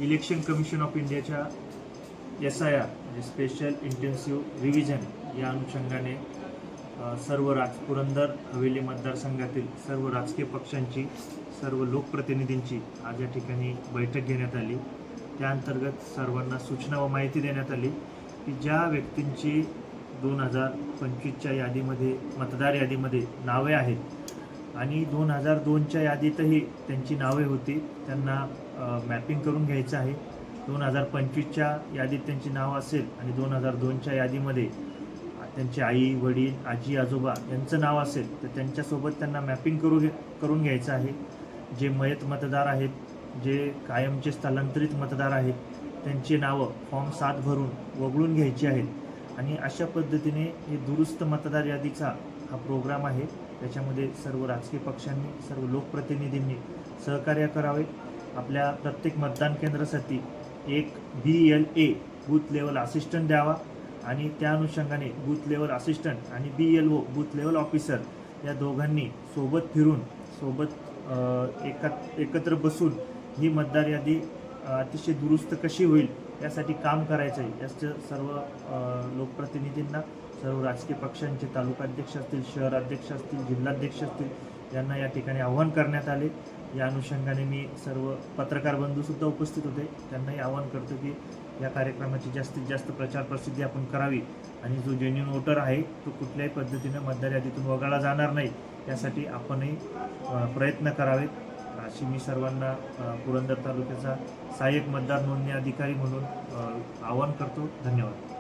Election commission of इंडियाच्या SIR म्हणजे special intensive revision या अनुषंगाने सर्व पुरंदर हवेली मतदारसंघातील सर्व राजकीय पक्षांची सर्व लोकप्रतिनिधींची आज या ठिकाणी बैठक घेण्यात आली। त्या अंतर्गत सर्वांना सूचना व माहिती देण्यात आली की ज्या व्यक्तींची 2025च्या यादीमध्ये मतदार यादीमध्ये नावे आहेत आणि 2002च्या यादीतही त्यांची नावे होती, त्यांना मॅपिंग करून घ्यायचं आहे। 2025च्या यादीत त्यांची नाव असेल आणि 2002च्या यादीमध्ये त्यांचे आई वडील आजी आजोबा यांचं नाव असेल तर त्यांच्यासोबत त्यांना मॅपिंग करून घ्यायचं आहे। जे मयत मतदार आहेत, जे कायमचे स्थलांतरित मतदार आहेत, त्यांची नावं फॉर्म 7 भरून वगळून घ्यायची आहेत आणि अशा पद्धतीने हे दुरुस्त मतदार यादीचा हा प्रोग्राम आहे। त्याच्यामध्ये सर्व राजकीय पक्षांनी सर्व लोकप्रतिनिधींनी सहकार्य करावे। आपल्या प्रत्येक मतदान केंद्रासाठी एक BLA बूथ लेवल असिस्टंट द्यावा आणि त्या अनुषंगाने बूथ लेवल असिस्टंट आणि BLO बूथ लेवल ऑफिसर या दोघांनी सोबत फिरून एकत्र बसून ही मतदार यादी अतिशय दुरुस्त कशी होईल यासाठी काम करायचं आहे। याचं सर्व लोकप्रतिनिधींना, सर्व राजकीय पक्षांचे तालुकाध्यक्ष असतील, शहराध्यक्ष असतील, जिल्हाध्यक्ष असतील यांना या ठिकाणी आवाहन करण्यात आले। या अनुषंगाने मी सर्व पत्रकार बंधूसुद्धा उपस्थित होते, त्यांनाही आवाहन करतो की या कार्यक्रमाची जास्तीत जास्त प्रचार प्रसिद्धी आपण करावी आणि जो जेन्युइन वोटर आहे तो कुठल्याही पद्धतीने मतदार यादीतून वगळला जाणार नाही यासाठी आपणही प्रयत्न करावेत अशी मी सर्वांना पुरंदर तालुक्याचा सहाय्यक मतदार नोंदणी अधिकारी म्हणून आवाहन करतो। धन्यवाद।